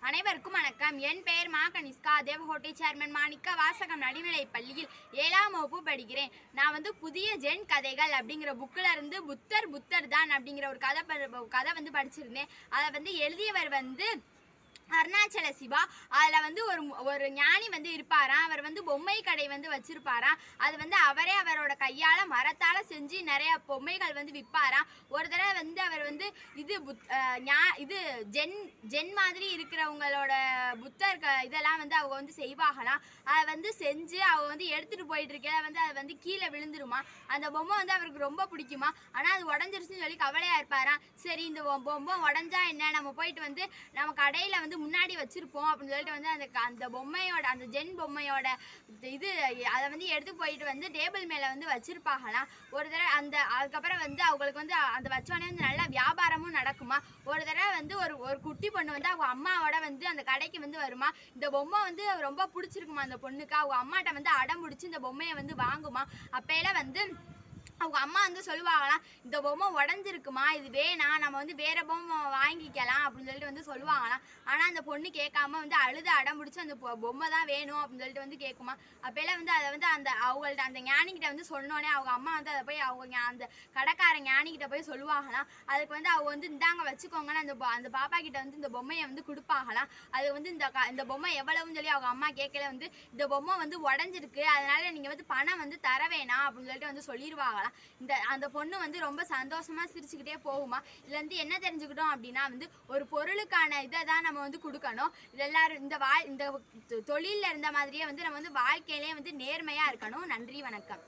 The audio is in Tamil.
அனைவருக்கும் வணக்கம். என் பெயர் மா கனிஷ்கா. தேவகோட்டை சேர்மன் மாணிக்க வாசகம் நடுநிலைப் பள்ளியில் 7ஆம் வகுப்பு படிக்கிறேன். நான் புதிய ஜென் கதைகள் அப்படிங்கிற புக்கில் இருந்து புத்தர் தான் அப்படிங்கிற ஒரு கதை படிச்சிருந்தேன். அதை எழுதியவர் அருணாச்சல சிவா. அதில் ஒரு ஞானி இருப்பாராம். அவர் பொம்மை கடை வச்சிருப்பாராம். அது அவரே அவரோட கையால் மரத்தால் செஞ்சு நிறைய பொம்மைகள் விற்பாராம். ஒரு தடவை அவர் இது ஜென் மாதிரி இருக்கிறவங்களோட புத்தர் இதெல்லாம் அவங்க செய்வாங்களாம். அதை செஞ்சு அவங்க எடுத்துகிட்டு போயிட்டு இருக்க அது கீழே விழுந்துருமா. அந்த பொம்மை அவருக்கு ரொம்ப பிடிக்குமா. ஆனால் அது உடஞ்சிருச்சுன்னு சொல்லி கவலையாக இருப்பாராம். சரி, இந்த பொம்மை உடஞ்சா என்ன, நம்ம போயிட்டு நம்ம கடையில் முன்னாடி வச்சிருப்போம் அப்படின்னு சொல்லிட்டு அந்த பொம்மையோட அந்த ஜென் பொம்மையோட இது அதை எடுத்து போயிட்டு டேபிள் மேலே வச்சிருப்பாங்களாம். ஒரு தடவை அதுக்கப்புறம் அவங்களுக்கு அந்த வச்சோடனே நல்லா வியாபாரமும் நடக்குமா. ஒரு தடவை ஒரு குட்டி பொண்ணு அவங்க அம்மாவோட அந்த கடைக்கு வருமா. இந்த பொம்மை ரொம்ப பிடிச்சிருக்குமா அந்த பொண்ணுக்கு. அவங்க அம்மாட்ட அடம் பிடிச்சி இந்த பொம்மையை வாங்குமா. அப்பையில அவங்க அம்மா சொல்லுவாங்களாம், இந்த பொம்மை உடஞ்சிருக்குமா, இது வேணாம், நம்ம வேற பொம்மை வாங்கிக்கலாம் அப்படின்னு சொல்லிட்டு சொல்லுவாங்களாம். ஆனால் அந்த பொண்ணு கேட்காம அழுது அடம் பிடிச்சி அந்த பொம்மை தான் வேணும் அப்படின்னு சொல்லிட்டு கேட்குமா. அப்பெல்லாம் அதை அந்த அவங்கள்ட்ட அந்த ஞானிக்கிட்ட சொன்னோன்னே அவங்க அம்மா அதை போய் அவங்க அந்த கடைக்கார ஞானிக்கிட்ட போய் சொல்லுவாங்களாம். அதுக்கு அவங்க இந்தாங்க வச்சுக்கோங்கன்னு அந்த பாப்பா கிட்ட இந்த பொம்மையை கொடுப்பாங்களாம். அது இந்த பொம்மை எவ்வளவுன்னு சொல்லி அவங்க அம்மா கேட்கல இந்த பொம்மை உடஞ்சிருக்கு, அதனால நீங்கள் பணம் தர வேணாம் அப்படின்னு சொல்லிட்டு சொல்லிடுவாங்களாம். அந்த பொண்ணு ரொம்ப சந்தோஷமா சிரிச்சுக்கிட்டே போகுமா. இதுல என்ன தெரிஞ்சுக்கிட்டோம் அப்படின்னா ஒரு பொருளுக்கான இதை தான் நம்ம கொடுக்கணும். எல்லாரும் இந்த தொழிலில் இருந்த மாதிரியே நம்ம வாழ்க்கையிலேயே நேர்மையா இருக்கணும். நன்றி, வணக்கம்.